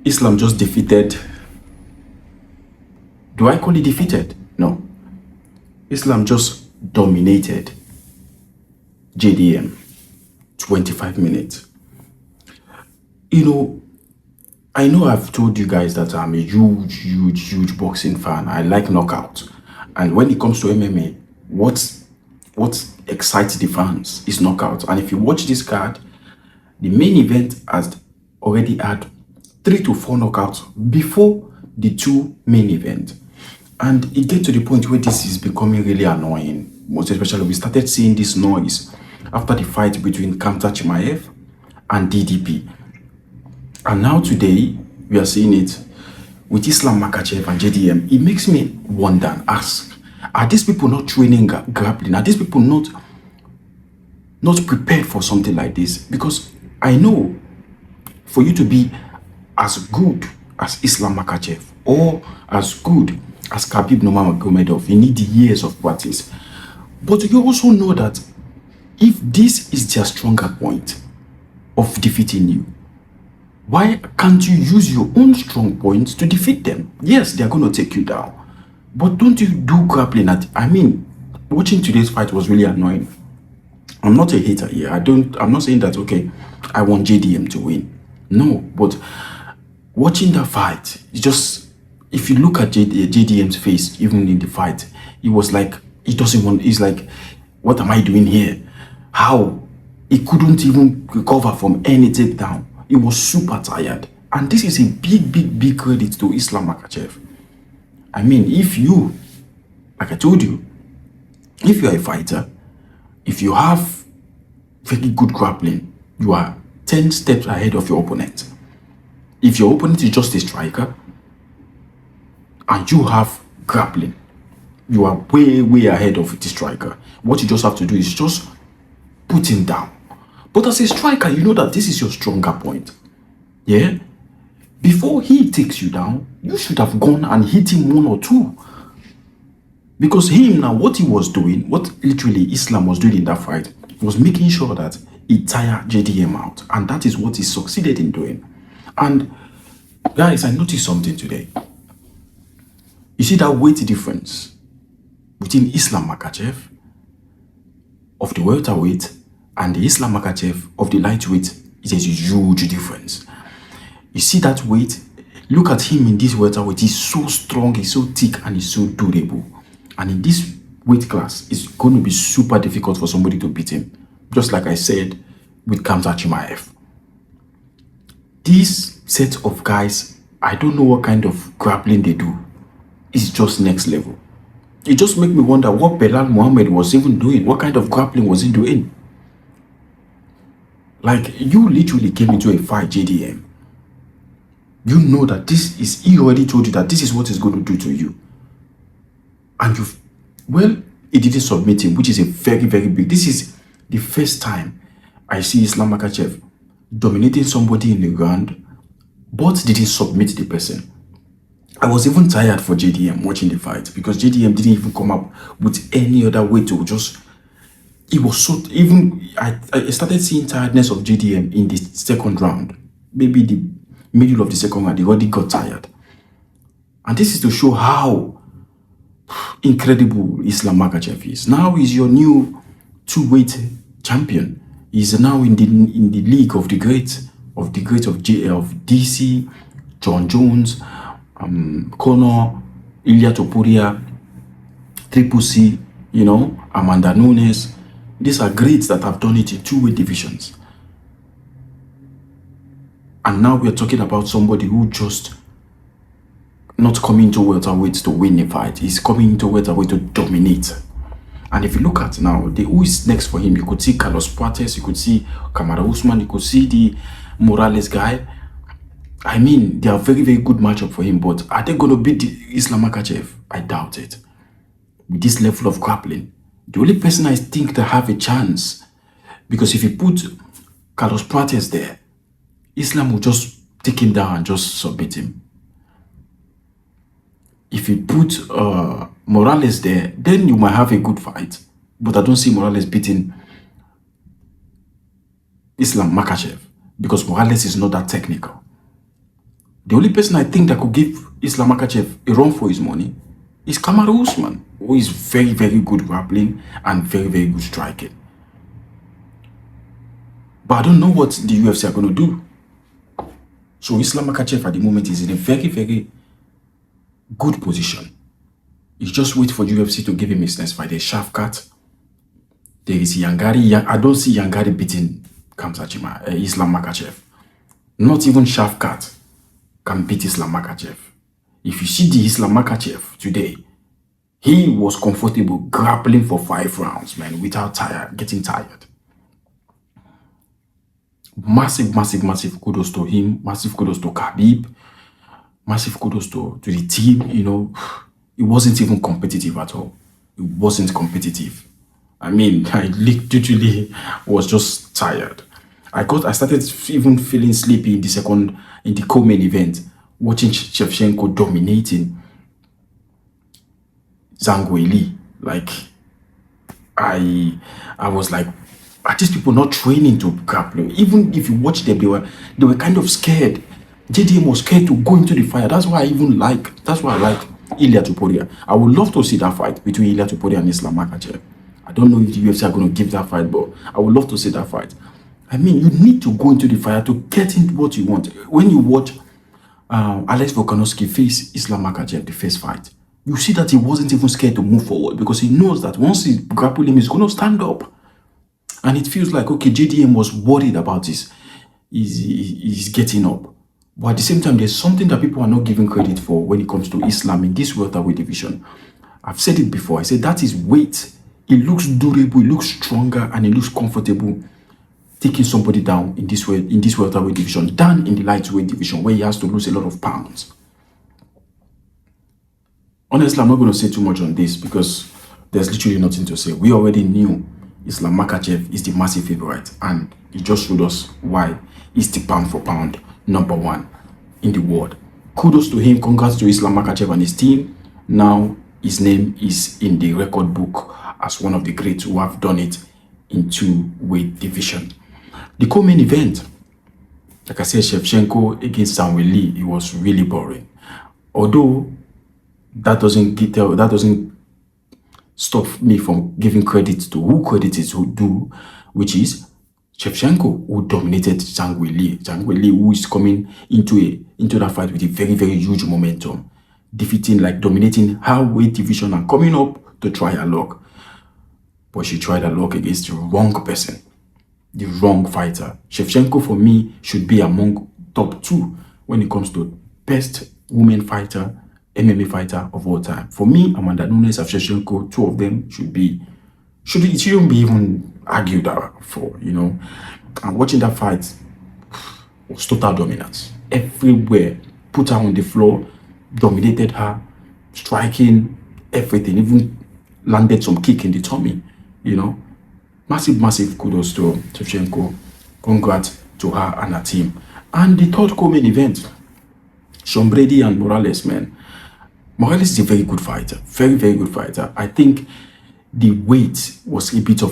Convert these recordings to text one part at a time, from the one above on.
Islam just defeated. Do I call it defeated? No. Islam just dominated JDM 25 minutes. I know I've told you guys that I'm a huge boxing fan. I like knockout. And when it comes to MMA, what excites the fans is knockout. And if you watch this card, the main event has already had 3 to 4 knockouts before the 2 main events. And it gets to the point where this is becoming really annoying. Most especially, we started seeing this noise after the fight between Makhachev and DDP. And now today, we are seeing it with Islam Makhachev and JDM. It makes me wonder and ask, are these people not training grappling? Are these people not prepared for something like this? Because I know for you to be as good as Islam Makhachev or as good as Khabib Nurmagomedov, you need the years of practice. But you also know that if this is their stronger point of defeating you, why can't you use your own strong points to defeat them? Yes, they're going to take you down. But don't you do grappling watching today's fight was really annoying. I'm not a hater here. I'm not saying that, okay, I want JDM to win. No, but watching the fight, if you look at JDM's face, even in the fight, it was like, he's like, what am I doing here? How? He couldn't even recover from any takedown. He was super tired. And this is a big credit to Islam Makhachev. If you, like I told you, if you are a fighter, if you have very good grappling, you are 10 steps ahead of your opponent. If your opponent is just a striker, and you have grappling, you are way ahead of the striker. What you just have to do is just put him down. But as a striker, you know that this is your stronger point. Yeah? Before he takes you down, you should have gone and hit him 1 or 2. Because him now, what he was doing, what literally Islam was doing in that fight, was making sure that he tired JDM out. And that is what he succeeded in doing. And guys, I noticed something today. You see that weight difference between Islam Makhachev of the welterweight and the Islam Makhachev of the lightweight is a huge difference. You see that weight? Look at him in this welterweight. He's so strong, he's so thick, and he's so durable. And in this weight class, it's going to be super difficult for somebody to beat him. Just like I said with Khamzat Chimaev. This set of guys, I don't know what kind of grappling they do. It's just next level. It just makes me wonder what Belal Muhammad was even doing. What kind of grappling was he doing? Like, you literally came into a fight, JDM. You know that he already told you that this is what he's going to do to you. And he didn't submit him, which is a very big. This is the first time I see Islam Makhachev dominating somebody in the ground, but didn't submit the person. I was even tired for JDM watching the fight because JDM didn't even come up with any other way to just. It was so. Even I started seeing tiredness of JDM in the second round. Maybe the middle of the second round, he already got tired. And this is to show how incredible Islam Makhachev is. Now he's your new 2-weight champion. He's now in the league of the greats of DC, John Jones, Conor, Ilia Topuria, Triple C, Amanda Nunes. These are greats that have done it in 2-weight divisions. And now we're talking about somebody who just not coming into welterweight to win a fight. He's coming into welterweight to dominate. And if you look at now, who is next for him, you could see Carlos Prates, you could see Kamara Usman, you could see the Morales guy. They are very good matchup for him, but are they going to beat Islam Makhachev? I doubt it. With this level of grappling, the only person I think that have a chance, because if you put Carlos Prates there, Islam will just take him down and just submit him. If you put Morales there, then you might have a good fight. But I don't see Morales beating Islam Makhachev because Morales is not that technical. The only person I think that could give Islam Makhachev a run for his money is Kamaru Usman, who is very, very good grappling and very, very good striking. But I don't know what the UFC are going to do. So Islam Makhachev at the moment is in a very, very good position. He's just wait for UFC to give him his next fight. There's Shafkat. There is Yangari. I don't see Yangari beating Islam Makhachev. Not even Shafkat can beat Islam Makhachev. If you see the Islam Makhachev today, he was comfortable grappling for 5 rounds, man, without getting tired. Massive, massive, massive kudos to him. Massive kudos to Khabib. Massive kudos to the team. You know, it wasn't even competitive at all. It wasn't competitive. I mean, I literally was just tired. I started even feeling sleepy in the co-main event, watching Shevchenko dominating Zhang Weili. Like, I was like, are these people not training to grapple? Even if you watch them, they were kind of scared. JDM was scared to go into the fire. That's why I like Ilia Topuria. I would love to see that fight between Ilia Topuria and Islam Makhachev. I don't know if the UFC are going to give that fight, but I would love to see that fight. I mean, you need to go into the fire to get into what you want. When you watch Alex Volkanovski face Islam Makhachev, the first fight, you see that he wasn't even scared to move forward because he knows that once he grapples him, he's going to stand up. And it feels like, okay, JDM was worried about he's getting up. But at the same time, there's something that people are not giving credit for when it comes to Islam in this welterweight division. I've said it before. I said that is weight. It looks durable, it looks stronger, and it looks comfortable taking somebody down in this welterweight division than in the lightweight division where he has to lose a lot of pounds. Honestly, I'm not going to say too much on this because there's literally nothing to say. We already knew Islam Makhachev is the massive favorite, and he just showed us why he's the pound for pound #1 in the world. Kudos to him. Congrats to Islam Makhachev and his team. Now his name is in the record book as one of the greats who have done it in 2-weight division. The co-main event, like I said, Shevchenko against Zhang Weili, it was really boring. Although that doesn't stop me from giving credit to who credit is due, which is Shevchenko, who dominated Zhang Weili. Zhang Weili, who is coming into that fight with a very, very huge momentum, dominating her weight division and coming up to try her luck. But she tried her luck against the wrong person, the wrong fighter. Shevchenko, for me, should be among top 2 when it comes to best women fighter, MMA fighter of all time. For me, Amanda Nunes and Shevchenko, 2 of them shouldn't be even argued for, you know. And watching that fight was total dominance. Everywhere, put her on the floor, dominated her, striking, everything, even landed some kick in the tummy, you know. Massive, massive kudos to Shevchenko. Congrats to her and her team. And the third co-main event, Sean Brady and Morales, man. Morales is a very good fighter, very, very good fighter. I think the weight was a bit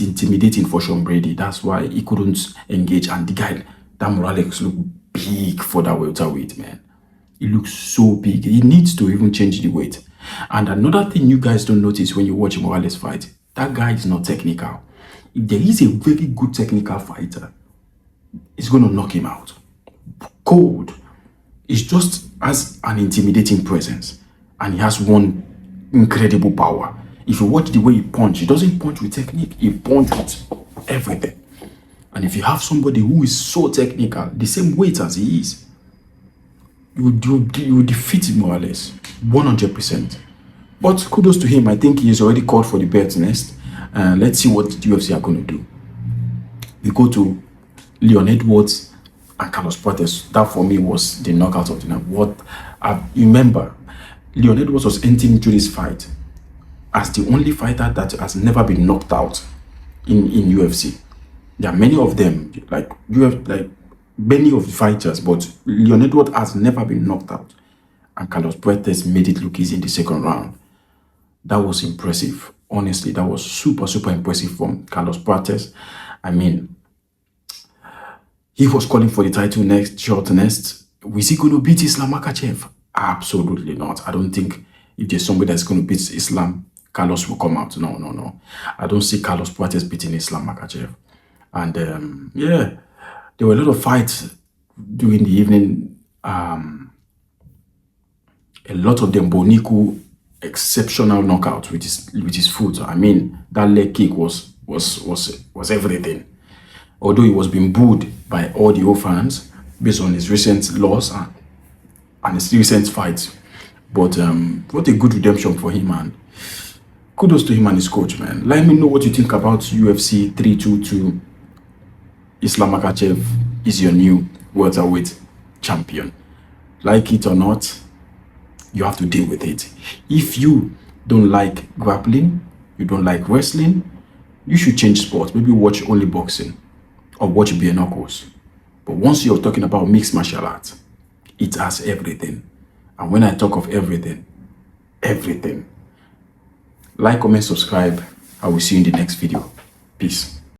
intimidating for Sean Brady. That's why he couldn't engage. And the guy, that Morales, looked big for that welterweight, man. He looks so big. He needs to even change the weight. And another thing you guys don't notice when you watch Morales fight, that guy is not technical. If there is a very good technical fighter, it's going to knock him out. Cold. He just has an intimidating presence. And he has one incredible power. If you watch the way he punches, he doesn't punch with technique. He punches with everything. And if you have somebody who is so technical, the same weight as he is, you defeat Morales 100%. But kudos to him. I think he is already called for the bird's nest. Let's see what the UFC are going to do. We go to Leon Edwards and Carlos Prates. That for me was the knockout of the night. You remember, Leon Edwards was entering into this fight as the only fighter that has never been knocked out in UFC. There are many of them, many of the fighters, but Leon Edwards has never been knocked out. And Carlos Prates made it look easy in the second round. That was impressive. Honestly, that was super, super impressive from Carlos Prates. I mean, he was calling for the title next. is he going to beat Islam Makhachev? Absolutely not. I don't think if there's somebody that's going to beat Islam, Carlos will come out. No, no, no. I don't see Carlos Puertas beating Islam Makhachev. And yeah, there were a lot of fights during the evening. A lot of them, Boniku, exceptional knockout with his foot. I mean, that leg kick was everything. Although he was being booed by all the old fans based on his recent loss and his recent fights. But what a good redemption for him, man. Kudos to him and his coach, man. Let me know what you think about UFC 322. Islam Makhachev is your new welterweight champion. Like it or not, you have to deal with it. If you don't like grappling, you don't like wrestling, you should change sports. Maybe watch only boxing or watch bare knuckles. But once you're talking about mixed martial arts, it has everything. And when I talk of everything, everything. Like, comment, subscribe. I will see you in the next video. Peace.